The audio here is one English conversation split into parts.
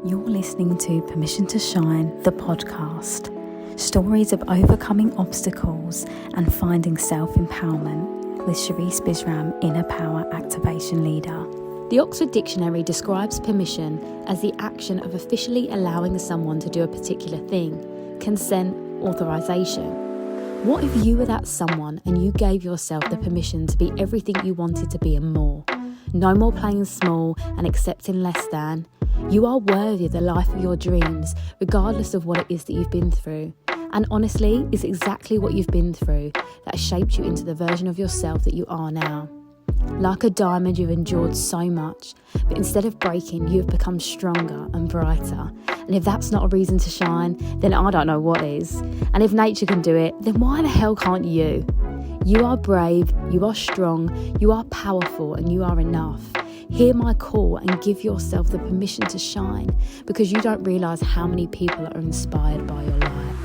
You're listening to Permission to Shine, the podcast. Stories of overcoming obstacles and finding self-empowerment with Sharice Bisram, Inner Power Activation Leader. The Oxford Dictionary describes permission as the action of officially allowing someone to do a particular thing, consent, authorization. What if you were that someone and you gave yourself the permission to be everything you wanted to be and more? No more playing small and accepting less than. You are worthy of the life of your dreams, regardless of what it is that you've been through. And honestly, it's exactly what you've been through that has shaped you into the version of yourself that you are now. Like a diamond, you've endured so much, but instead of breaking, you have become stronger and brighter. And if that's not a reason to shine, then I don't know what is. And if nature can do it, then why the hell can't you? You are brave, you are strong, you are powerful, and you are enough. Hear my call and give yourself the permission to shine, because you don't realise how many people are inspired by your light.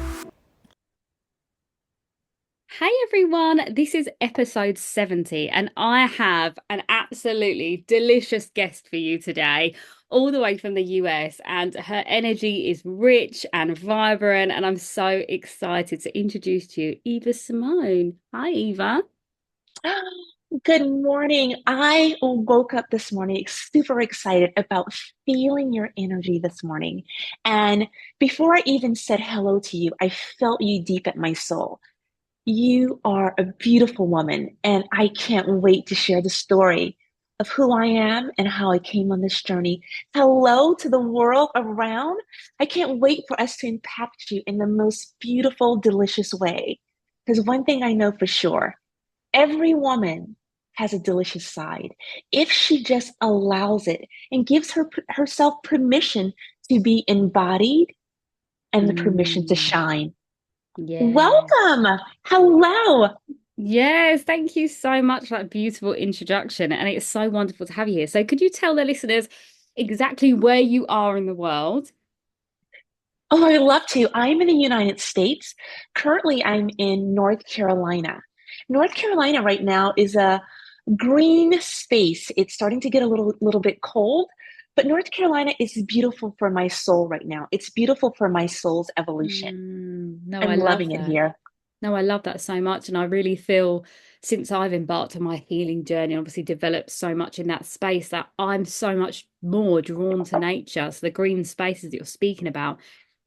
Hey everyone, this is episode 70 and I have an absolutely delicious guest for you today, all the way from the US, and her energy is rich and vibrant, and I'm so excited to introduce to you Eva Simone. Hi Eva. Good morning. I woke up this morning super excited about feeling your energy this morning. And before I even said hello to you, I felt you deep at my soul. You are a beautiful woman, and I can't wait to share the story of who I am and how I came on this journey. Hello to the world around. I can't wait for us to impact you in the most beautiful, delicious way. Because one thing I know for sure, every woman has a delicious side if she just allows it and gives herself permission to be embodied and the permission to shine. Yeah. Welcome. Hello. Yes, thank you so much for that beautiful introduction. And it's so wonderful to have you here. So could you tell the listeners exactly where you are in the world? Oh, I'd love to. I'm in the United States. Currently, I'm in North Carolina. North Carolina right now is a green space. It's starting to get a little bit cold, but North Carolina is beautiful for my soul right now. It's beautiful for my soul's evolution. No, I I'm love loving it that. here. No, I love that so much. And I really feel since I've embarked on my healing journey, obviously developed so much in that space, that I'm so much more drawn to nature. So the green spaces that you're speaking about,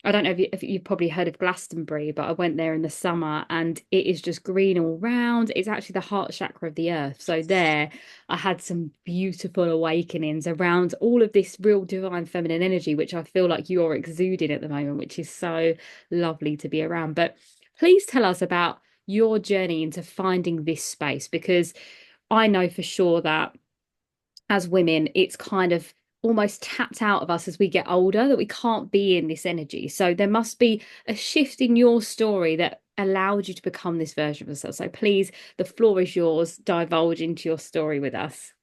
I don't know if you've probably heard of Glastonbury, but I went there in the summer and it is just green all round. It's actually the heart chakra of the earth. So there I had some beautiful awakenings around all of this real divine feminine energy, which I feel like you're exuding at the moment, which is so lovely to be around. But please tell us about your journey into finding this space, because I know for sure that as women, it's kind of almost tapped out of us as we get older, that we can't be in this energy. So there must be a shift in your story that allowed you to become this version of yourself. So please, the floor is yours. Divulge into your story with us.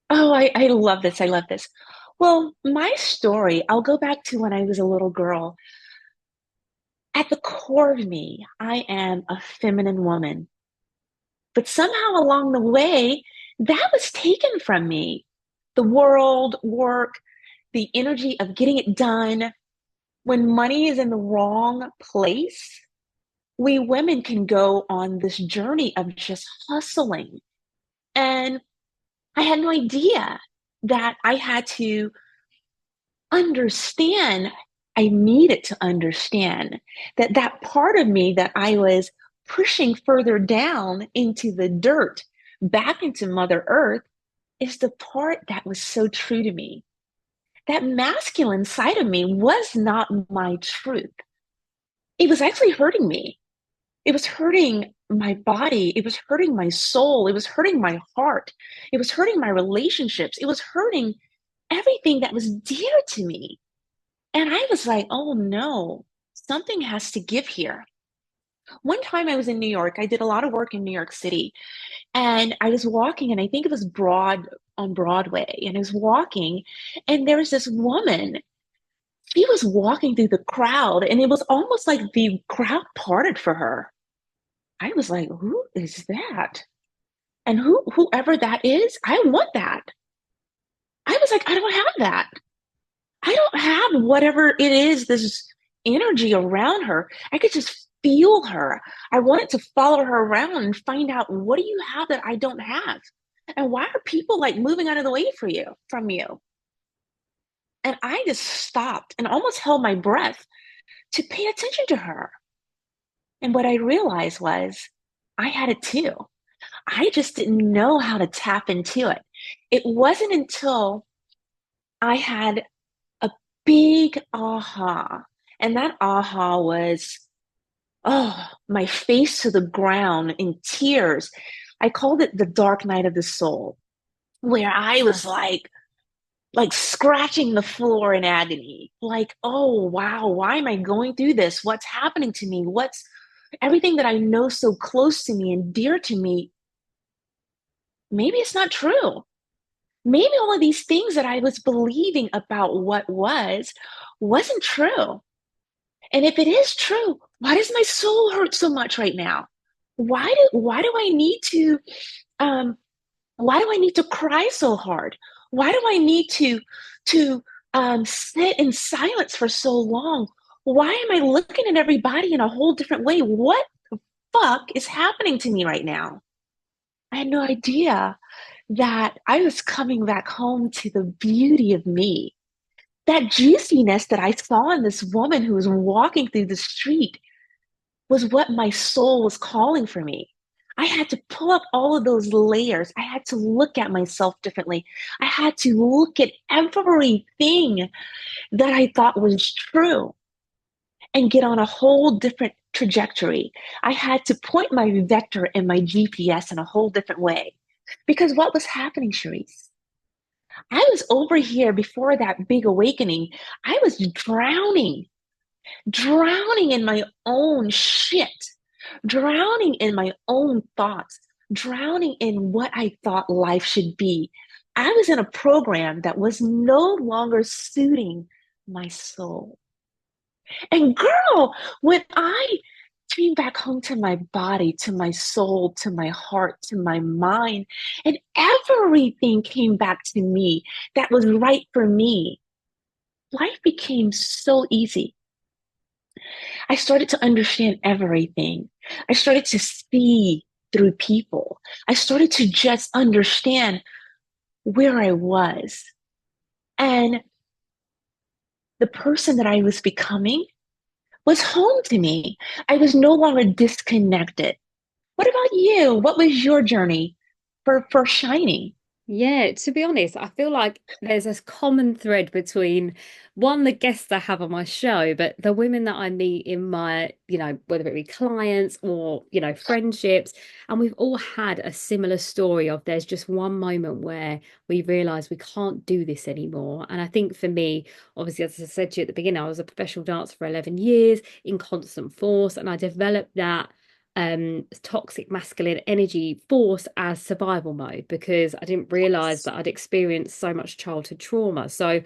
Oh, I love this. I love this. Well, my story, I'll go back to when I was a little girl. At the core of me, I am a feminine woman. But somehow along the way, that was taken from me. The world, work, the energy of getting it done. When money is in the wrong place, we women can go on this journey of just hustling. And I had no idea that I had to understand. I needed to understand that that part of me that I was pushing further down into the dirt, back into Mother Earth, is the part that was so true to me. That masculine side of me was not my truth. It was actually hurting me. It was hurting my body. It was hurting my soul. It was hurting my heart. It was hurting my relationships. It was hurting everything that was dear to me. And I was like, oh no, something has to give here. One time I was in New York. I did a lot of work in New York City, and I was walking, and I think it was on Broadway, and I was walking, and there was this woman. She was walking through the crowd, and it was almost like the crowd parted for her. I was like, who is that? And whoever that is, I want that. I was like, I don't have that. I don't have whatever it is, this energy around her. I could just feel her. I wanted to follow her around and find out, what do you have that I don't have? And why are people like moving out of the way for you from you? And I just stopped and almost held my breath to pay attention to her. And what I realized was I had it too. I just didn't know how to tap into it. It wasn't until I had a big aha. And that aha was, oh, my face to the ground in tears. I called it the dark night of the soul, where I was like scratching the floor in agony. Like, oh, wow, why am I going through this? What's happening to me? What's everything that I know so close to me and dear to me? Maybe it's not true. Maybe all of these things that I was believing about what wasn't true. And if it is true, why does my soul hurt so much right now? Why do I need to um why do I need to cry so hard? Why do I need to sit in silence for so long? Why am I looking at everybody in a whole different way? What the fuck is happening to me right now? I had no idea that I was coming back home to the beauty of me. That juiciness that I saw in this woman who was walking through the street was what my soul was calling for me. I had to pull up all of those layers. I had to look at myself differently. I had to look at everything that I thought was true and get on a whole different trajectory. I had to point my vector and my GPS in a whole different way. Because what was happening, Charisse? I was over here before that big awakening. I was drowning in my own shit, drowning in my own thoughts, drowning in what I thought life should be. I was in a program that was no longer suiting my soul. And girl, when I came back home to my body, to my soul, to my heart, to my mind, and everything came back to me that was right for me, life became so easy. I started to understand everything. I started to see through people. I started to just understand where I was. And the person that I was becoming was home to me. I was no longer disconnected. What about you? What was your journey for shining? Yeah, to be honest, I feel like there's a common thread between one, the guests I have on my show, but the women that I meet in my, whether it be clients or, friendships. And we've all had a similar story of there's just one moment where we realize we can't do this anymore. And I think for me, obviously, as I said to you at the beginning, I was a professional dancer for 11 years in constant force, and I developed that toxic masculine energy force as survival mode because I didn't realize Yes. that I'd experienced so much childhood trauma. So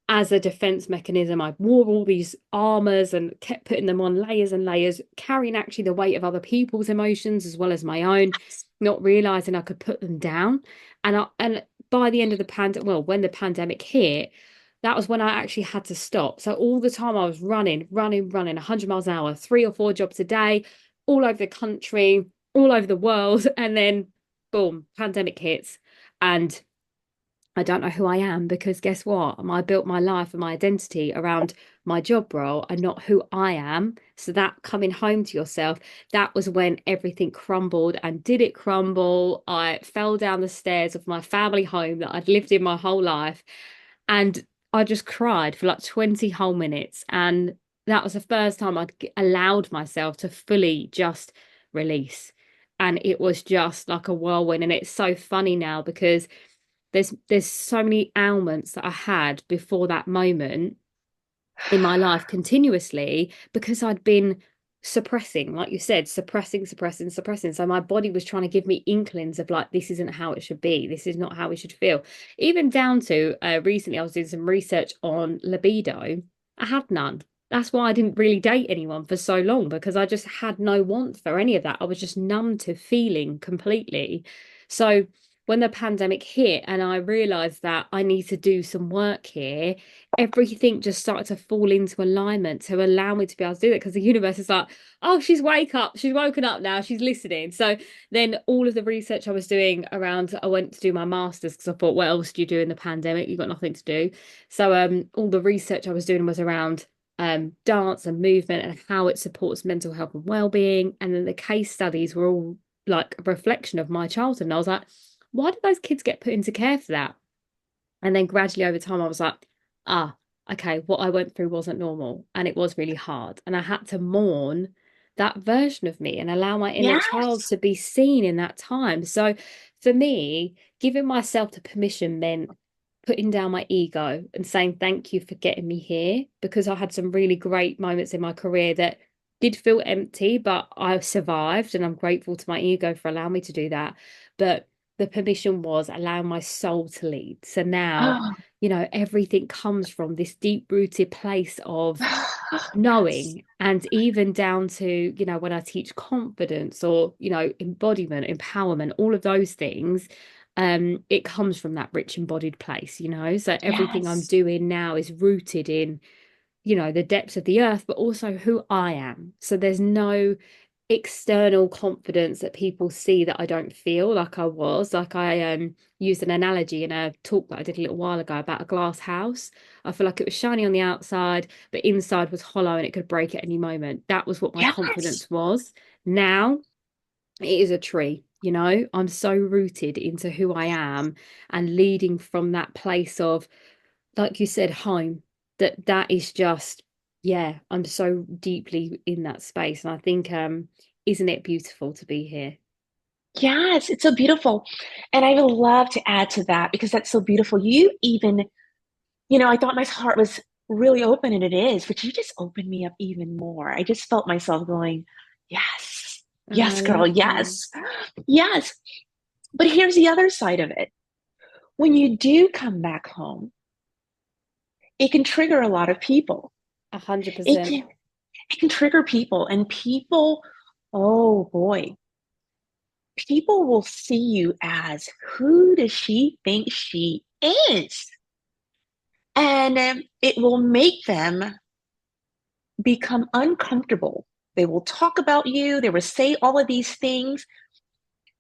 as a defense mechanism, I wore all these armors and kept putting them on layers and layers, carrying actually the weight of other people's emotions as well as my own, not realizing I could put them down. And by the end of the pandemic, well, when the pandemic hit, that was when I actually had to stop. So all the time I was running 100 miles an hour, 3 or 4 jobs a day, all over the country, all over the world. And then, boom, pandemic hits. And I don't know who I am because guess what? I built my life and my identity around my job role and not who I am. So that coming home to yourself, that was when everything crumbled. And did it crumble? I fell down the stairs of my family home that I'd lived in my whole life. And I just cried for like 20 whole minutes. And that was the first time I'd allowed myself to fully just release. And it was just like a whirlwind. And it's so funny now because there's so many ailments that I had before that moment in my life continuously because I'd been suppressing, like you said, suppressing. So my body was trying to give me inklings of like, this isn't how it should be. This is not how we should feel. Even down to recently, I was doing some research on libido. I had none. That's why I didn't really date anyone for so long because I just had no want for any of that. I was just numb to feeling completely. So when the pandemic hit and I realized that I need to do some work here, everything just started to fall into alignment to allow me to be able to do it, because the universe is like, oh, she's woken up now, she's listening. So then all of the research I was doing around, I went to do my master's because I thought, what else do you do in the pandemic? You've got nothing to do. So all the research I was doing was around dance and movement and how it supports mental health and well-being. And then the case studies were all like a reflection of my childhood. And I was like, why did those kids get put into care for that? And then gradually over time, I was like, ah, okay, what I went through wasn't normal and it was really hard. And I had to mourn that version of me and allow my inner child Yes. to be seen in that time. So for me, giving myself the permission meant putting down my ego and saying thank you for getting me here, because I had some really great moments in my career that did feel empty, but I survived, and I'm grateful to my ego for allowing me to do that. But the permission was allowing my soul to lead. So now, Oh, everything comes from this deep rooted place of yes. knowing, and even down to, when I teach confidence or, embodiment, empowerment, all of those things, it comes from that rich embodied place. So everything I'm Yes. doing now is rooted in, the depths of the earth, but also who I am. So there's no external confidence that people see that I don't feel like I was. Like I used an analogy in a talk that I did a little while ago about a glass house. I feel like it was shiny on the outside, but inside was hollow and it could break at any moment. That was what my Yes. confidence was. Now it is a tree. I'm so rooted into who I am and leading from that place of, like you said, home. That is just, yeah, I'm so deeply in that space. And I think, isn't it beautiful to be here? Yes, it's so beautiful. And I would love to add to that because that's so beautiful. You even, I thought my heart was really open and it is, but you just opened me up even more. I just felt myself going, yes, Oh, I yes, girl, love that. yes, yes. But here's the other side of it. When you do come back home, it can trigger a lot of people. A hundred It percent. can, it can trigger people and people, oh boy, people will see you as who does she think she is? And it will make them become uncomfortable. They will talk about you, they will say all of these things,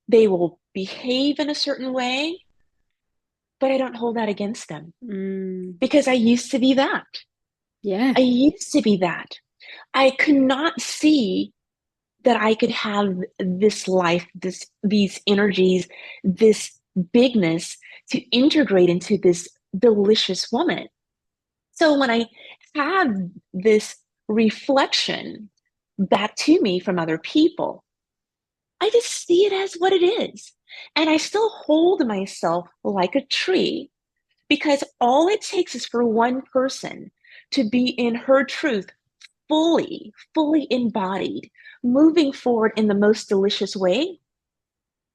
they will behave in a certain way, but I don't hold that against them Mm, because I used to be that. yeah, I used to be that. I could not see that I could have this life, these energies, this bigness to integrate into this delicious woman. So when I have this reflection back to me from other people, I just see it as what it is. And I still hold myself like a tree because all it takes is for one person to be in her truth fully embodied, moving forward in the most delicious way.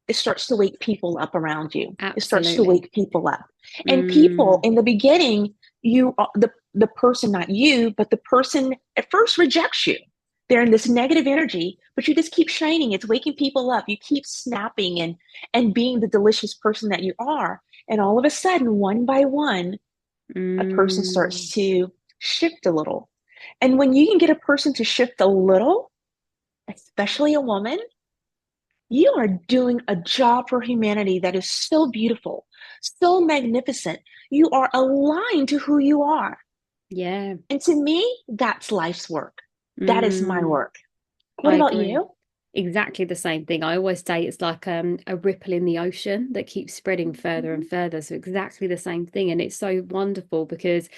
It starts to wake people up around you. It starts to absolutely. wake people up. And people Mm, in the beginning, you are the person, not you, but the person at first rejects you. They're in this negative energy, but you just keep shining. It's waking people up. You keep snapping and being the delicious person that you are. And all of a sudden, one by one, a person mm, starts to shift a little. And when you can get a person to shift a little, especially a woman, you are doing a job for humanity that is so beautiful, so magnificent. You are aligned to who you are. yeah. And to me, that's life's work. That is my Mm, work. What I about agree. you? Exactly the same thing. I always say it's like a ripple in the ocean that keeps spreading further and Mhm. further. So exactly the same thing. And it's so wonderful because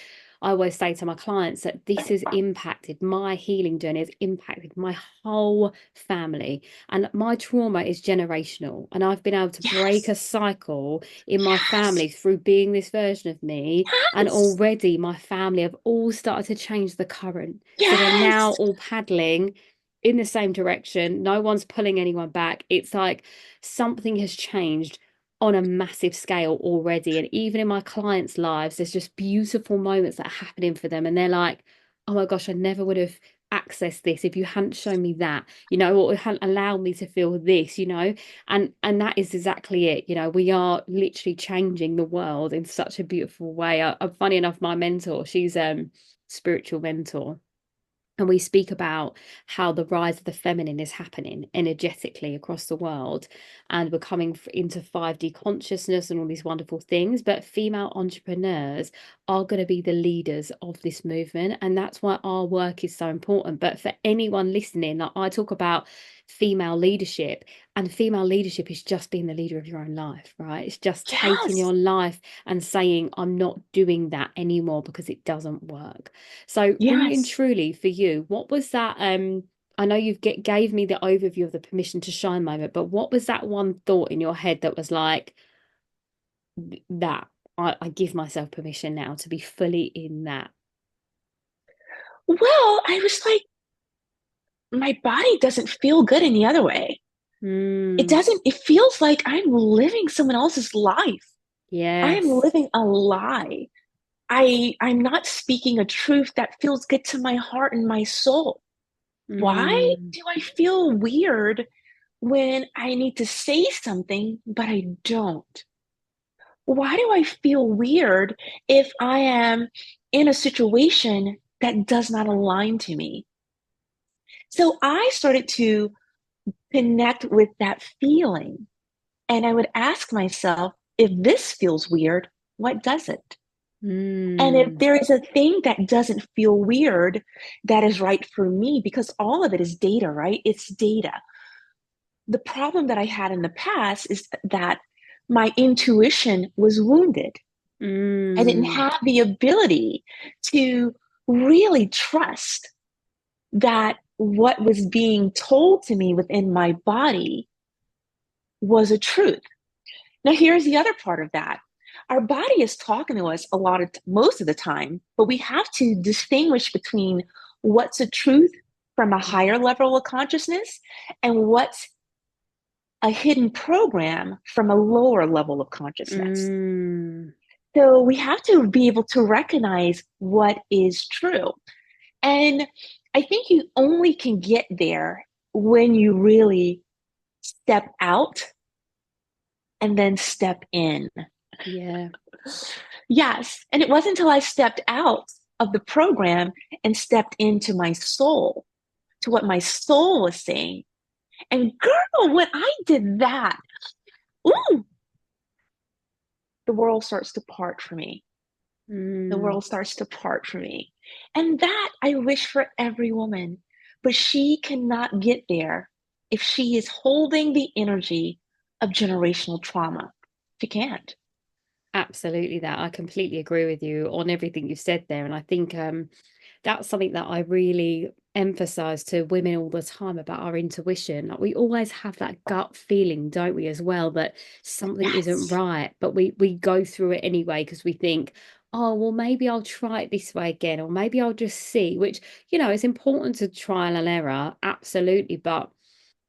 I always say to my clients that this has impacted my healing journey, has impacted my whole family. And my trauma is generational. And I've been able to break Yes, a cycle in my yes, family through being this version of me. And yes, already my family have all started to change the current. So we're now yes. all paddling in the same direction. No one's pulling anyone back. It's like something has changed on a massive scale already. And even in my clients' lives, there's just beautiful moments that are happening for them. And they're like, oh my gosh, I never would have access this, if you hadn't shown me that, or hadn't allowed me to feel this, and that is exactly it. We are literally changing the world in such a beautiful way. Funny enough, my mentor, she's spiritual mentor, and we speak about how the rise of the feminine is happening energetically across the world, and we're coming into 5D consciousness and all these wonderful things. But female entrepreneurs are going to be the leaders of this movement. And that's why our work is so important. But for anyone listening, like I talk about female leadership, and female leadership is just being the leader of your own life, right? It's just taking Yes. your life and saying, I'm not doing that anymore because it doesn't work. So really and Yes. truly for you, what was that? I know you've gave me the overview of the permission to shine moment, but what was that one thought in your head that was like that? I give myself permission now to be fully in that. Well, I was like, my body doesn't feel good any other way. It Mm, doesn't, it feels like I'm living someone else's life. I am yes. living a lie. I'm not speaking a truth that feels good to my heart and my soul. Why Mm, do I feel weird when I need to say something, but I don't? Why do I feel weird if I am in a situation that does not align to me? So I started to connect with that feeling. And I would ask myself, if this feels weird, what doesn't? And if mm, there is a thing that doesn't feel weird, that is right for me, because all of it is data, right? It's data. The problem that I had in the past is that my intuition was wounded. I didn't mm, have the ability to really trust that what was being told to me within my body was a truth. Now, here's the other part of that. Our body is talking to us most of the time, but we have to distinguish between what's a truth from a higher level of consciousness and what's a hidden program from a lower level of consciousness. mm. So we have to be able to recognize what is true. And I think you only can get there when you really step out and then step in. Yeah. Yes. And it wasn't until I stepped out of the program and stepped into my soul, to what my soul was saying. And girl, when I did that, ooh, the world starts to part for me. The Mm. world starts to part for me. And that I wish for every woman. But she cannot get there if she is holding the energy of generational trauma. She can't. Absolutely, that I completely agree with you on everything you've said there. And I think that's something that I really emphasize to women all the time about our intuition. Like we always have that gut feeling, don't we, as well, that something isn't Yes. right, but we go through it anyway because we think, oh, well, maybe I'll try it this way again, or maybe I'll just see, which, it's important to trial and error, absolutely, but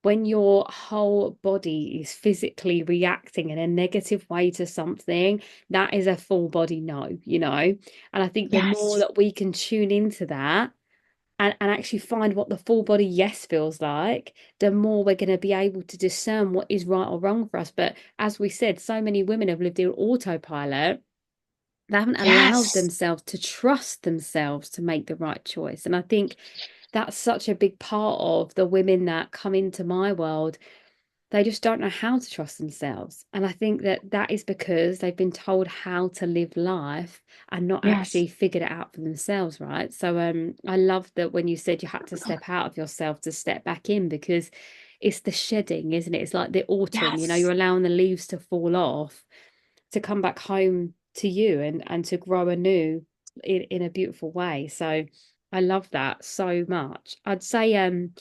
when your whole body is physically reacting in a negative way to something, that is a full body no. And I think the more Yes. that we can tune into that and actually find what the full body yes feels like, the more we're going to be able to discern what is right or wrong for us. But as we said, so many women have lived in autopilot. They haven't allowed Yes. themselves to trust themselves to make the right choice. And I think that's such a big part of the women that come into my world. They just don't know how to trust themselves. And I think that that is because they've been told how to live life and not Yes. actually figured it out for themselves, right? So I love that when you said you had to step out of yourself to step back in, because it's the shedding, isn't it? It's like the autumn, you're Yes. allowing the leaves to fall off to come back home to you and to grow anew in a beautiful way. So I love that so much. I'd say in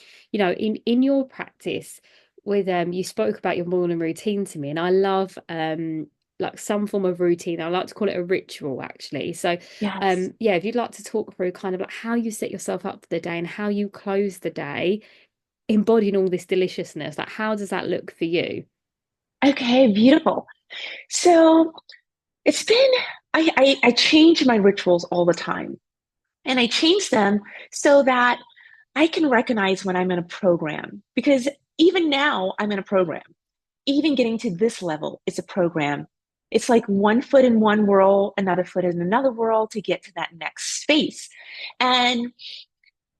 your practice with you spoke about your morning routine to me, and I love like some form of routine. I like to call it a ritual actually. So Yes. yeah, if you'd like to talk through kind of like how you set yourself up for the day and how you close the day embodying all this deliciousness, like how does that look for you? Okay, beautiful. So it's been, I change my rituals all the time. And I change them so that I can recognize when I'm in a program because even now I'm in a program. Even getting to this level is a program. It's like one foot in one world, another foot in another world to get to that next space. And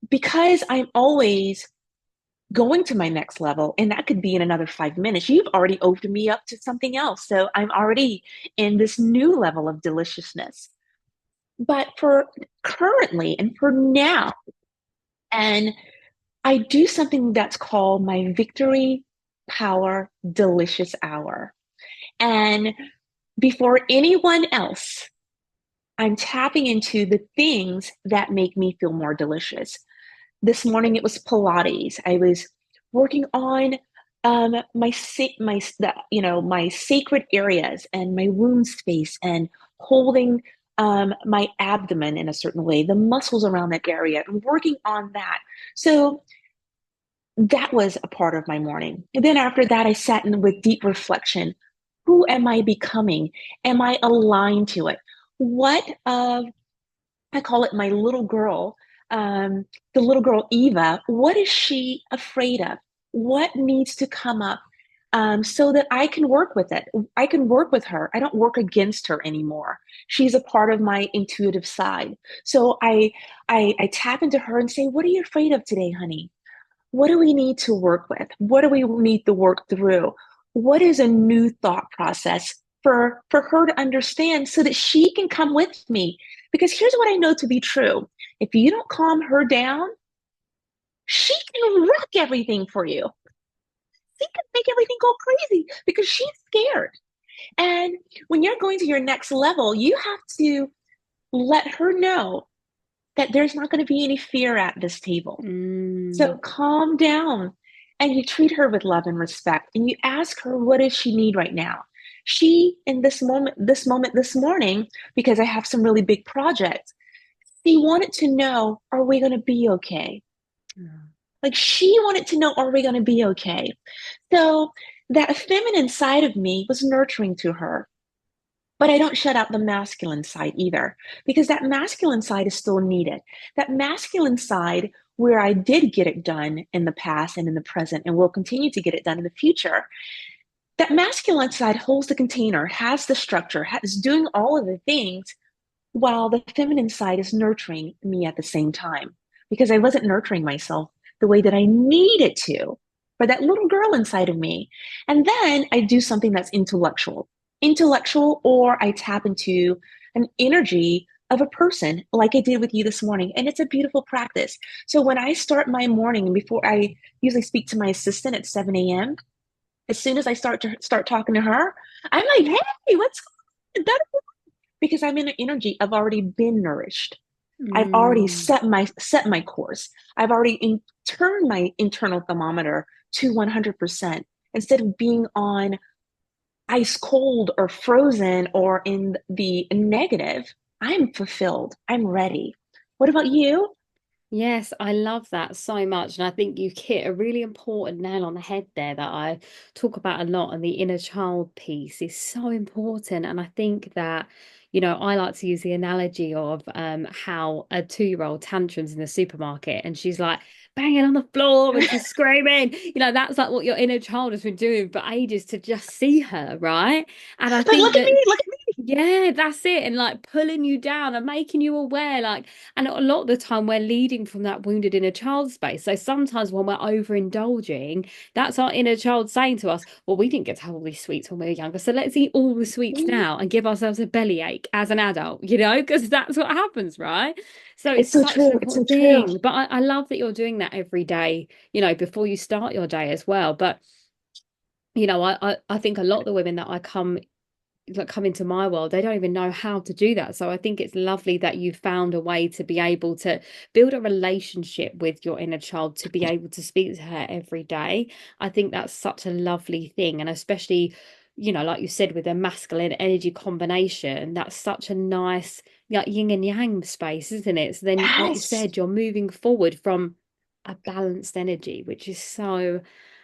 because I'm always going to my next level, and that could be in another 5 minutes, you've already opened me up to something else. So I'm already in this new level of deliciousness. But for currently and for now, and I do something that's called my Victory Power Delicious Hour. And before anyone else, I'm tapping into the things that make me feel more delicious. This morning it was Pilates. I was working on my sacred areas and my womb space and holding my abdomen in a certain way, the muscles around that area, and working on that. So that was a part of my morning. And then after that, I sat in with deep reflection. Who am I becoming? Am I aligned to it? What I call it my little girl, the little girl Eva, what is she afraid of? What needs to come up so that I can work with it? I can work with her. I don't work against her anymore. She's a part of my intuitive side. So I tap into her and say, what are you afraid of today, honey? What do we need to work with? What do we need to work through? What is a new thought process for her to understand so that she can come with me? Because here's what I know to be true. If you don't calm her down, she can wreck everything for you. She can make everything go crazy because she's scared. And when you're going to your next level, you have to let her know that there's not going to be any fear at this table. So Mm. calm down and you treat her with love and respect and you ask her what does she need right now. She in this morning, because I have some really big projects, she wanted to know, are we going to be okay? Yeah. Like she wanted to know, are we going to be okay? So that feminine side of me was nurturing to her. But I don't shut out the masculine side either, because that masculine side is still needed. That masculine side, where I did get it done in the past and in the present, and will continue to get it done in the future, that masculine side holds the container, has the structure, is doing all of the things, while the feminine side is nurturing me at the same time, because I wasn't nurturing myself the way that I needed to for that little girl inside of me. And then I do something that's intellectual, or I tap into an energy of a person like I did with you this morning. And it's a beautiful practice. So when I start my morning, and before I usually speak to my assistant at 7 a.m., as soon as I start talking to her, I'm like, hey, what's going on? Because I'm in an energy, I've already been nourished. I've already Mm. set my course. I've already turned my internal thermometer to 100% instead of being on ice cold or frozen or in the negative. I'm fulfilled. I'm ready. What about you? Yes, I love that so much. And I think you hit a really important nail on the head there that I talk about a lot. And the inner child piece is so important. And I think that, I like to use the analogy of how a 2-year-old tantrums in the supermarket and she's like banging on the floor and she's screaming. That's like what your inner child has been doing for ages to just see her, right? And I Like, think look at that, me, look at me. yeah, that's it. And like pulling you down and making you aware, like, and a lot of the time we're leading from that wounded inner child space. So sometimes when we're overindulging, that's our inner child saying to us, well, we didn't get to have all these sweets when we were younger. So let's eat all the sweets now and give ourselves a bellyache as an adult, because that's what happens, right? So it's It's so such an true. It's so important true. thing. But I love that you're doing that every day, before you start your day as well. But I think a lot of the women that I come into my world, they don't even know how to do that. So I think it's lovely that you found a way to be able to build a relationship with your inner child, to be able to speak to her every day. I think that's such a lovely thing. And especially, like you said, with a masculine energy combination, that's such a nice, like, yin and yang space, isn't it? So then, like you Yes. said, you're moving forward from a balanced energy, which is so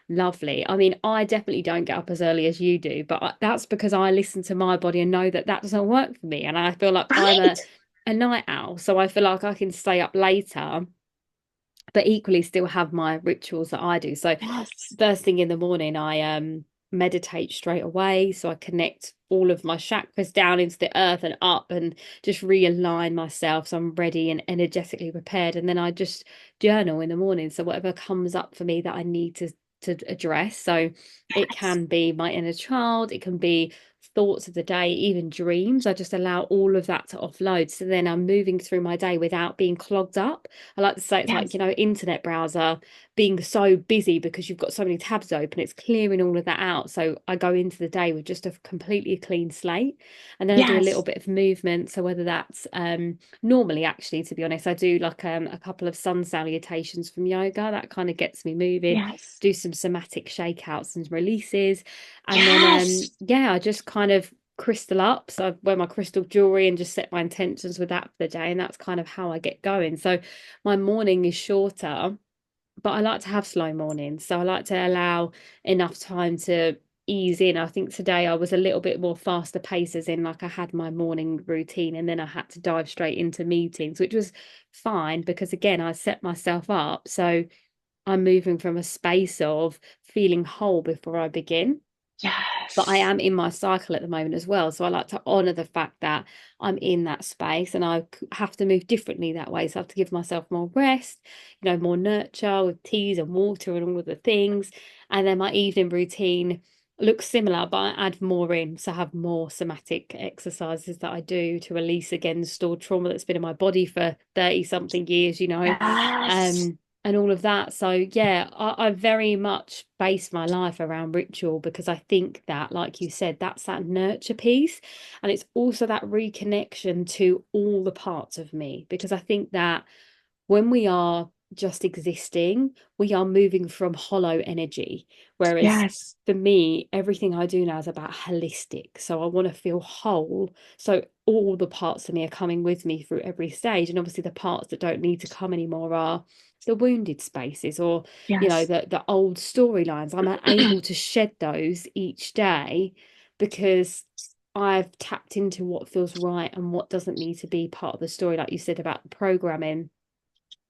lovely. I mean, I definitely don't get up as early as you do, but that's because I listen to my body and know that that doesn't work for me. And I feel like I'm Right. a night owl, so I feel like I can stay up later but equally still have my rituals that I do. So Yes. first thing in the morning, I meditate straight away. So I connect all of my chakras down into the earth and up and just realign myself so I'm ready and energetically prepared. And then I just journal in the morning. So whatever comes up for me that I need to address. So it Yes. can be my inner child, it can be thoughts of the day, even dreams. I just allow all of that to offload. So then I'm moving through my day without being clogged up. I like to say it's like, Yes. you know, internet browser being so busy because you've got so many tabs open, it's clearing all of that out. So I go into the day with just a completely clean slate. And then I do a little Yes. bit of movement. So whether that's normally, actually, to be honest, I do like a couple of sun salutations from yoga. That kind of gets me moving. Yes. Do some somatic shakeouts and releases. And then Yes. yeah, I just kind of crystal up. So I wear my crystal jewelry and just set my intentions with that for the day. And that's kind of how I get going. So my morning is shorter, but I like to have slow mornings. So I like to allow enough time to ease in. I think today I was a little bit more faster pace, as in like I had my morning routine and then I had to dive straight into meetings, which was fine because again, I set myself up. So I'm moving from a space of feeling whole before I begin. But I Yes. am in my cycle at the moment as well. So I like to honor the fact that I'm in that space and I have to move differently that way. So I have to give myself more rest, you know, more nurture with teas and water and all of the things. And then my evening routine looks similar, but I add more in. So I have more somatic exercises that I do to release again stored trauma that's been in my body for 30 something years, you know. Yes. And all of that. So yeah, I very much base my life around ritual because I think that, like you said, that's that nurture piece. And it's also that reconnection to all the parts of me. Because I think that when we are just existing, we are moving from hollow energy. Whereas Yes. for me, everything I do now is about holistic. So I want to feel whole. So all the parts of me are coming with me through every stage. And obviously the parts that don't need to come anymore are the wounded spaces or, you know, Yes. the old storylines. I'm able to shed those each day because I've tapped into what feels right and what doesn't need to be part of the story, like you said about the programming.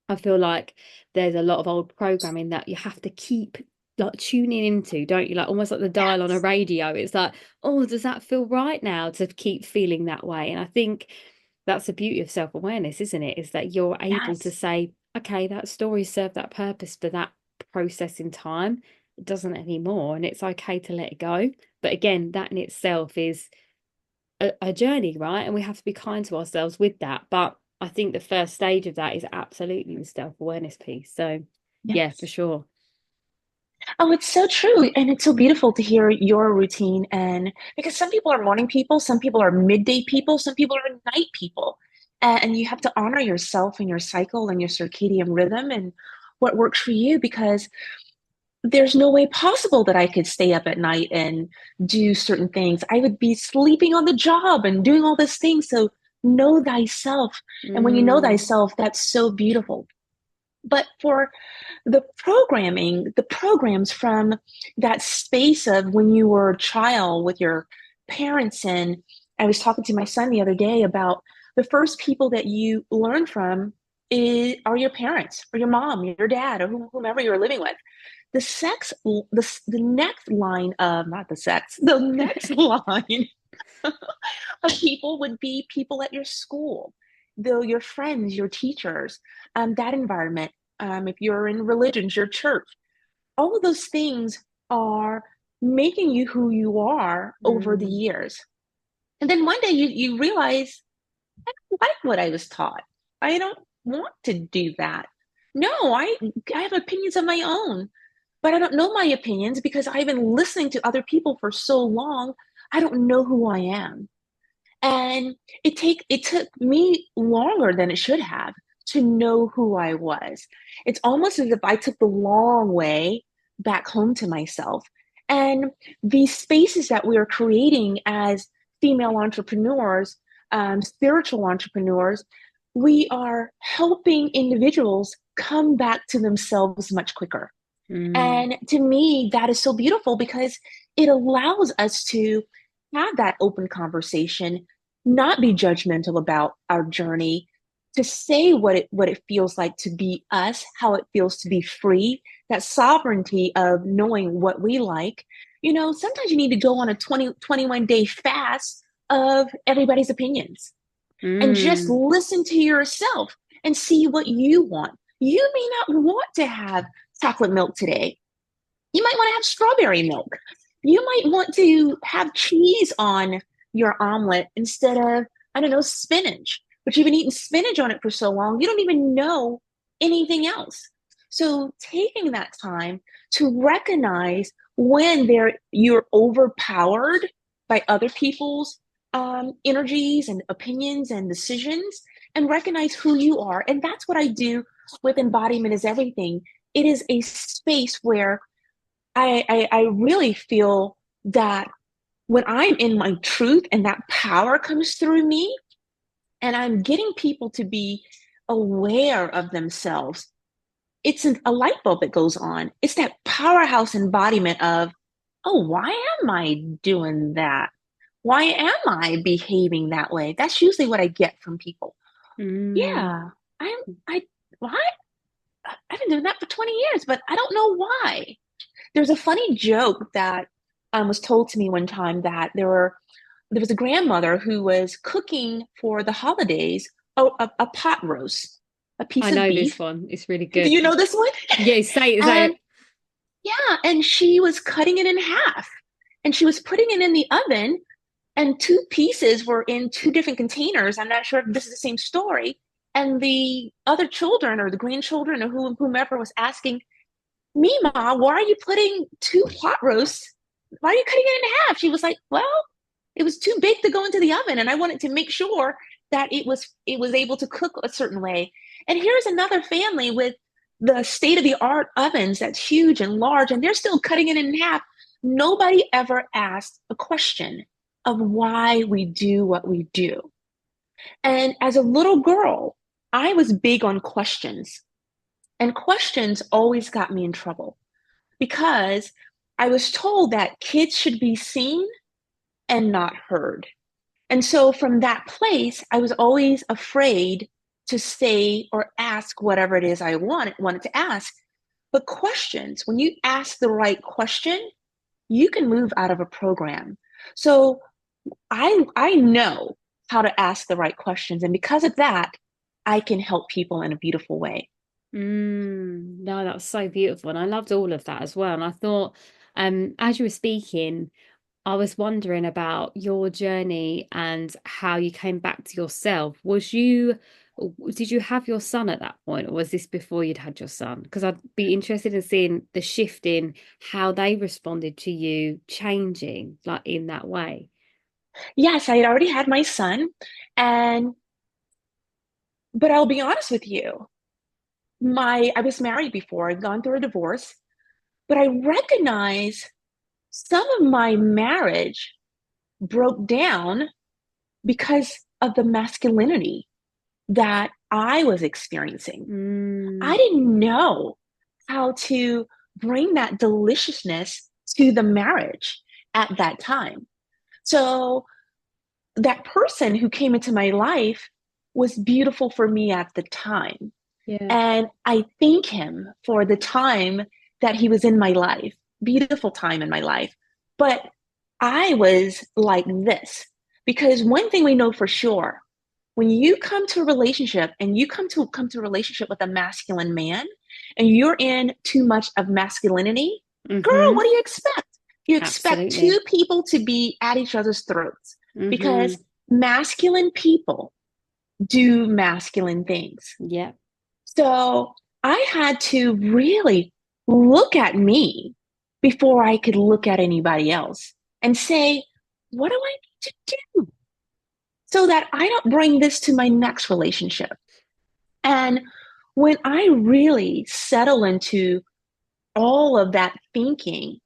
I feel like there's a lot of old programming that you have to keep like tuning into, don't you? Like almost like the dial on a Yes. radio. It's like, oh, does that feel right now to keep feeling that way? And I think that's the beauty of self-awareness, isn't it? Is that you're able to Yes. say, okay, that story served that purpose for that process in time. It doesn't anymore, and it's okay to let it go. But again, that in itself is a journey, right? And we have to be kind to ourselves with that. But I think the first stage of that is absolutely the self-awareness piece. So yeah, for Yes. sure. Oh, it's so true. And it's so beautiful to hear your routine. And because some people are morning people, some people are midday people, some people are night people. And you have to honor yourself and your cycle and your circadian rhythm and what works for you because there's no way possible that I could stay up at night and do certain things. I would be sleeping on the job and doing all these things. So know thyself. And when you know Mm, thyself, that's so beautiful. But for the programming, the programs from that space of when you were a child with your parents, and I was talking to my son the other day about the first people that you learn from are your parents or your mom, your dad, or whomever you're living with. The next line of not the sex, the next line of people would be people at your school, though your friends, your teachers, that environment. If you're in religions, your church, all of those things are making you who you are over the mm, years. And then one day you realize, I don't like what I was taught. I don't want to do that. No, I have opinions of my own, but I don't know my opinions because I've been listening to other people for so long. I don't know who I am. And it took me longer than it should have to know who I was. It's almost as if I took the long way back home to myself. And these spaces that we are creating as female entrepreneurs, spiritual entrepreneurs, we are helping individuals come back to themselves much quicker. mm, And to me, that is so beautiful because it allows us to have that open conversation, not be judgmental about our journey, to say what it feels like to be us, how it feels to be free, that sovereignty of knowing what we like. Sometimes you need to go on a 21-day fast of everybody's opinions and just Mm. listen to yourself and see what you want. You may not want to have chocolate milk today. You might want to have strawberry milk. You might want to have cheese on your omelet instead of, I don't know, spinach. But you've been eating spinach on it for so long, you don't even know anything else. So taking that time to recognize when you're overpowered by other people's energies and opinions and decisions, and recognize who you are. And that's what I do with Embodiment is Everything. It is a space where I really feel that when I'm in my truth and that power comes through me, and I'm getting people to be aware of themselves, it's a light bulb that goes on. It's that powerhouse embodiment of, oh, why am I doing that? Why am I behaving that way? That's usually what I get from people. Mm. Yeah, I, why? I've been doing that for 20 years, but I don't know why. There's a funny joke that was told to me one time that there was a grandmother who was cooking for the holidays a pot roast, a I piece of know this beef. one. It's really Do good. you know this one? Yeah, say And it. yeah, and she was cutting it in half and she was putting it in the oven, and two pieces were in two different containers. I'm not sure if this is the same story. And the other children or the grandchildren or whomever was asking, Mima, why are you putting two pot roasts? Why are you cutting it in half? She was like, well, it was too big to go into the oven, and I wanted to make sure that it was able to cook a certain way. And here's another family with the state of the art ovens that's huge and large, and they're still cutting it in half. Nobody ever asked a question of why we do what we do. And as a little girl, I was big on questions, and questions always got me in trouble because I was told that kids should be seen and not heard. And so from that place, I was always afraid to say or ask whatever it is I wanted to ask. But questions, when you ask the right question, you can move out of a program. So I know how to ask the right questions. And because of that, I can help people in a beautiful way. No, that was so beautiful. And I loved all of that as well. And I thought, as you were speaking, I was wondering about your journey and how you came back to yourself. Did you have your son at that point, or was this before you'd had your son? Because I'd be interested in seeing the shift in how they responded to you changing, like in that way. Yes, I had already had my son, and but I'll be honest with you, my I was married before, I'd gone through a divorce, but I recognize some of my marriage broke down because of the masculinity that I was experiencing. I Mm, didn't know how to bring that deliciousness to the marriage at that time. So that person who came into my life was beautiful for me at the time. yeah. And I thank him for the time that he was in my life, beautiful time in my life. But I was like this because one thing we know for sure, when you come to a relationship and you come to a relationship with a masculine man and you're in too much of masculinity, girl, Mm-hmm. what do you expect? You expect two Absolutely. people to be at each other's throats Mm-hmm. because masculine people do masculine things. Yeah. So I had to really look at me before I could look at anybody else and say, what do I need to do so that I don't bring this to my next relationship? And when I really settle into all of that thinking,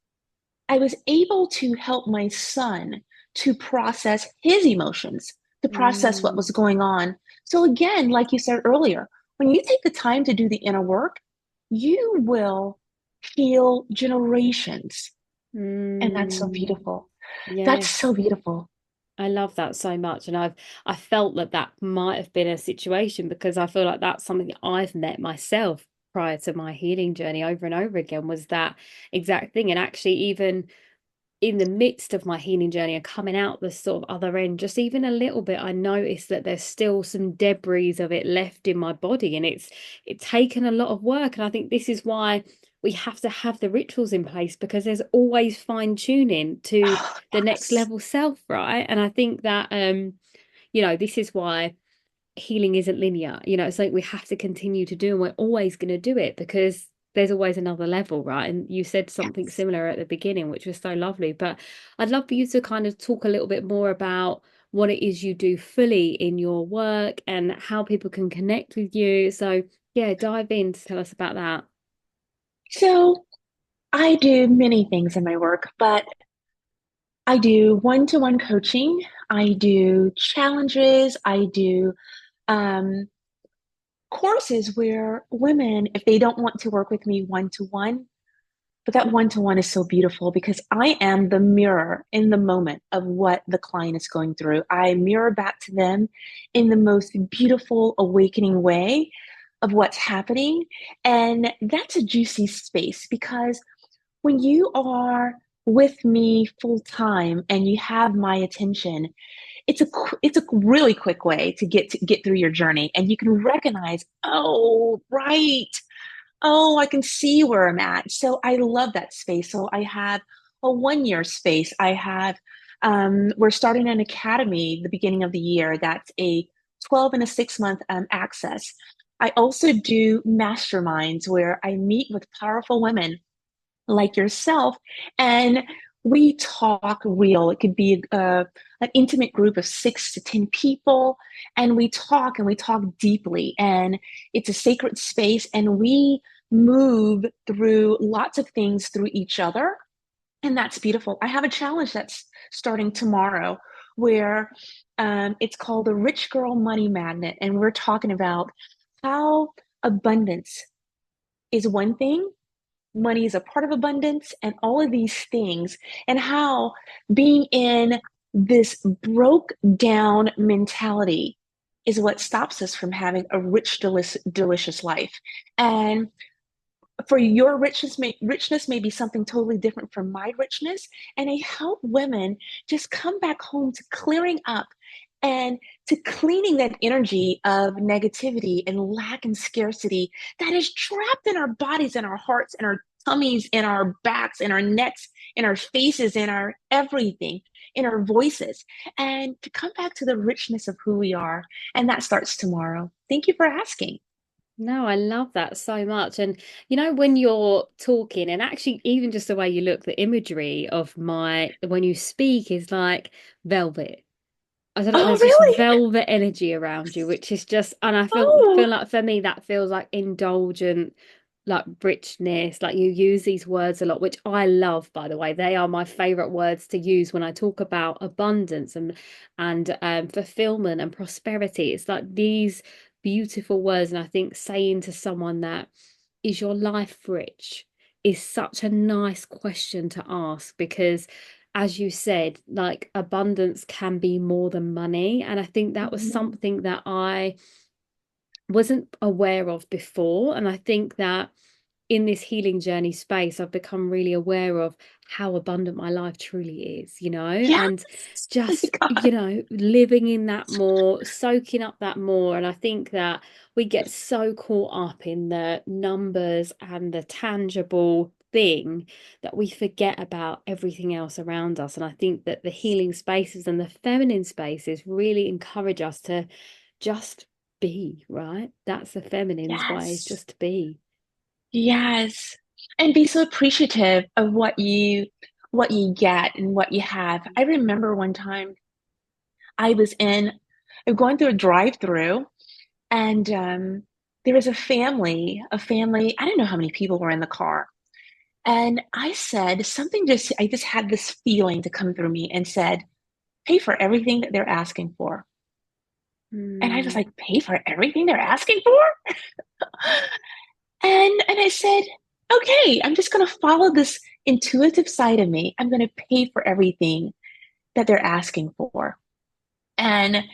I was able to help my son to process his emotions, to process what Mm, was going on. So, again, like you said earlier, when you take the time to do the inner work, you will heal generations. And that's so mm, beautiful. That's yes. so beautiful. I love that so much. And I felt that that might have been a situation because I feel like that's something that I've met myself prior to my healing journey over and over again was that exact thing. And actually, even in the midst of my healing journey and coming out the sort of other end, just even a little bit, I noticed that there's still some debris of it left in my body, and it's taken a lot of work. And I think this is why we have to have the rituals in place because there's always fine tuning to Oh, the next yes. level self, right? And I think that this is why healing isn't linear. It's like we have to continue to do, and we're always going to do it because there's always another level, right? And you said something Yes. similar at the beginning, which was so lovely. But I'd love for you to kind of talk a little bit more about what it is you do fully in your work and how people can connect with you. So, yeah, dive in to tell us about that. So I do many things in my work, but I do one-to-one coaching. I do challenges. I do um, courses where women, if they don't want to work with me one-to-one, but that one-to-one is so beautiful because I am the mirror in the moment of what the client is going through. I mirror back to them in the most beautiful, awakening way of what's happening. And that's a juicy space because when you are with me full time and you have my attention, it's a really quick way to get through your journey, and you can recognize, oh, right, oh, I can see where I'm at. So I love that space. So I have a 1 year space. I have we're starting an academy the beginning of the year. That's a 12 and a 6 month access. I also do masterminds where I meet with powerful women like yourself, and we talk real. It could be an intimate group of 6 to 10 people, and we talk deeply, and it's a sacred space, and we move through lots of things through each other, and that's beautiful. I have a challenge that's starting tomorrow where it's called the Rich Girl Money Magnet, and we're talking about how abundance is one thing, money is a part of abundance, and all of these things, and how being in this broke down mentality is what stops us from having a rich, delicious life. And for your richness may be something totally different from my richness. And I help women just come back home to clearing up and to cleaning that energy of negativity and lack and scarcity that is trapped in our bodies and our hearts and our tummies and our backs and our necks and our faces and our everything in our voices, and to come back to the richness of who we are. And that starts tomorrow. Thank you for asking. No, I love that so much. And when you're talking, and actually, even just the way you look, the imagery of when you speak is like velvet. I don't know, Oh, there's just really? velvet energy around you, which is just, and I feel Oh, like for me that feels like indulgent, like richness. Like you use these words a lot, which I love, by the way. They are my favorite words to use when I talk about abundance and fulfillment and prosperity. It's like these beautiful words, and I think saying to someone that is your life rich is such a nice question to ask because as you said, like abundance can be more than money. And I think that was mhm. something that I wasn't aware of before. And I think that in this healing journey space, I've become really aware of how abundant my life truly is, Yes. and Oh my just, God. living in that more, soaking up that more. And I think that we get so caught up in the numbers and the tangible thing that we forget about everything else around us. And I think that the healing spaces and the feminine spaces really encourage us to just be, right? That's the feminine's way, is Yes. just to be. Yes. And be so appreciative of what you get and what you have. I remember one time I was in I'm going through a drive-through, and there was a family, I don't know how many people were in the car. And I said something, just I just had this feeling to come through me and said, pay for everything that they're asking for. And I was Mm. like, pay for everything they're asking for? And I said, okay, I'm just going to follow this intuitive side of me. I'm going to pay for everything that they're asking for. And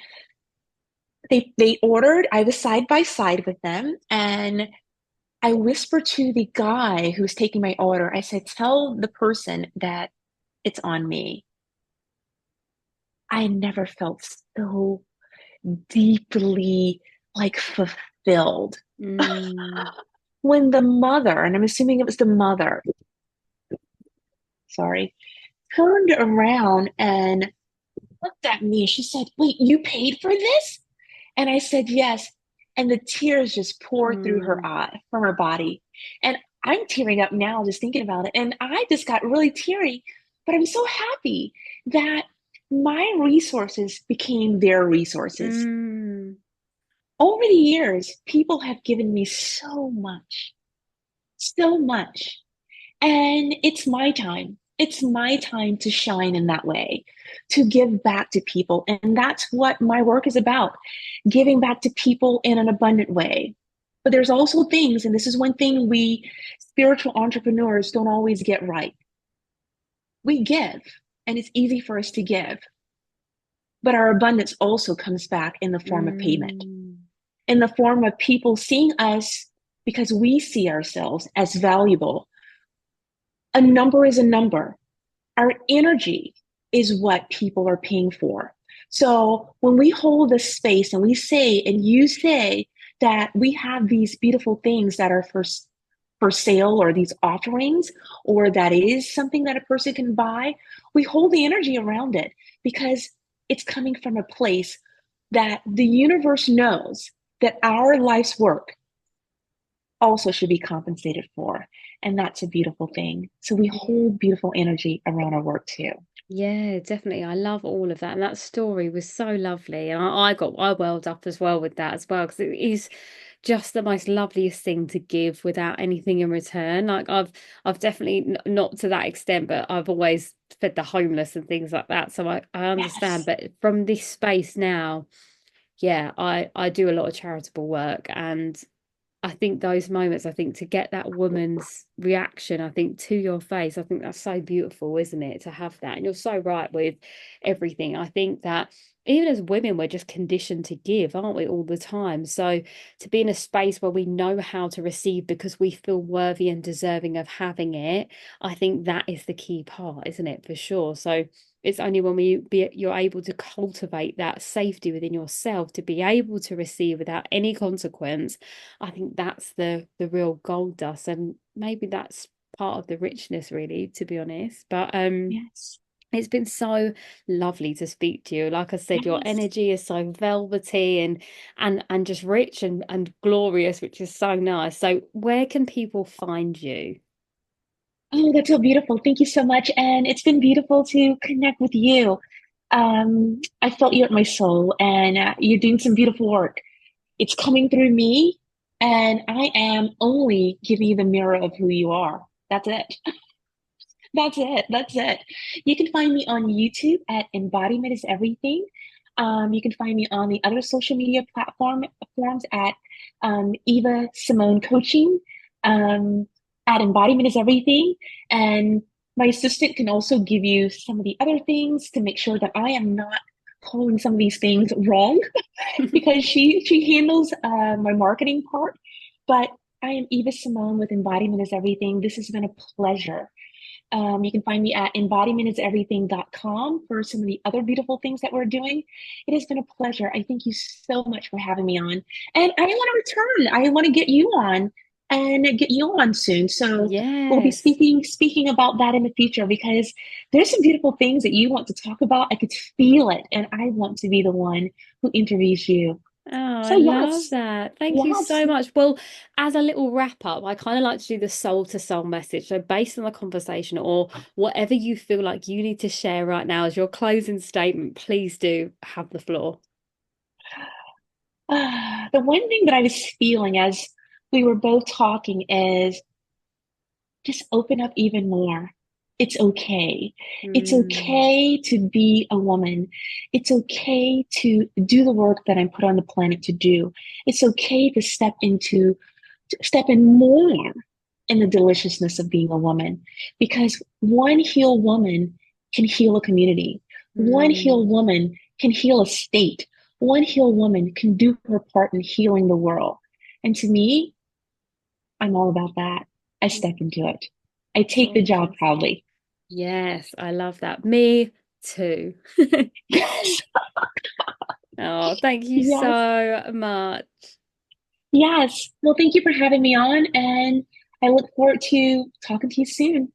they ordered, I was side by side with them, and I whispered to the guy who was taking my order, I said, tell the person that it's on me. I never felt so deeply like fulfilled. Mm. When the mother, and I'm assuming it was the mother, sorry, turned around and looked at me. She said, wait, you paid for this? And I said, yes. And the tears just poured through her Mm. eye from her body. And I'm tearing up now just thinking about it. And I just got really teary, but I'm so happy that my resources became their resources. Mm. Over the years, people have given me so much, so much. And it's my time. It's my time to shine in that way, to give back to people. And that's what my work is about, giving back to people in an abundant way. But there's also things, and this is one thing we spiritual entrepreneurs don't always get right. We give, and it's easy for us to give, but our abundance also comes back in the form of payment, Mm. in the form of people seeing us because we see ourselves as valuable. A number is a number. Our energy is what people are paying for. So when we hold a space and we say, and you say that we have these beautiful things that are for sale, or these offerings, or that is something that a person can buy, we hold the energy around it because it's coming from a place that the universe knows that our life's work also should be compensated for. And that's a beautiful thing. So we hold beautiful energy around our work too. Yeah, definitely. I love all of that. And that story was so lovely. And I welled up as well with that as well, because it is just the most loveliest thing to give without anything in return. Like I've definitely not to that extent, but I've always fed the homeless and things like that. So I understand. Yes. But from this space now, yeah, I do a lot of charitable work, and I think those moments, I think to get that woman's reaction, I think to your face, I think that's so beautiful, isn't it? To have that. And you're so right with everything. I think that even as women, we're just conditioned to give, aren't we, all the time? So to be in a space where we know how to receive because we feel worthy and deserving of having it, I think that is the key part, isn't it? For sure. So it's only when you're able to cultivate that safety within yourself to be able to receive without any consequence. I think that's the real gold dust, and maybe that's part of the richness, really, to be honest. But Yes. it's been so lovely to speak to you. Like I said, your Yes. energy is so velvety and just rich and glorious, which is so nice. So where can people find you? Oh, that's so beautiful. Thank you so much. And it's been beautiful to connect with you. I felt you at my soul, and you're doing some beautiful work. It's coming through me, and I am only giving you the mirror of who you are. That's it. That's it. That's it. You can find me on YouTube at Embodiment is Everything. You can find me on the other social media platforms at Eva Simone Coaching, um, at Embodiment is Everything. And my assistant can also give you some of the other things to make sure that I am not calling some of these things wrong because she handles my marketing part. But I am Eva Simone with Embodiment is Everything. This has been a pleasure. You can find me at embodimenteseverything.com for some of the other beautiful things that we're doing. It has been a pleasure. I thank you so much for having me on. And I want to return. I want to get you on and get you on soon. So we'll be Yes. speaking about that in the future because there's some beautiful things that you want to talk about. I could feel it, and I want to be the one who interviews you. Oh, I So love yes, that. Thank you yes. so much. Well, as a little wrap up, I kind of like to do the soul to soul message. So, based on the conversation or whatever you feel like you need to share right now as your closing statement, please do have the floor. The one thing that I was feeling as we were both talking is just open up even more. It's okay. It's Mm. okay to be a woman. It's okay to do the work that I'm put on the planet to do. It's okay to step in more in the deliciousness of being a woman because one healed woman can heal a community. One Mm. healed woman can heal a state. One healed woman can do her part in healing the world. And to me, I'm all about that. I step into it. I take the job Gorgeous. proudly. Yes, I love that. Me too. Yes. Oh, thank you Yes. so much. Yes. Well, thank you for having me on, and I look forward to talking to you soon.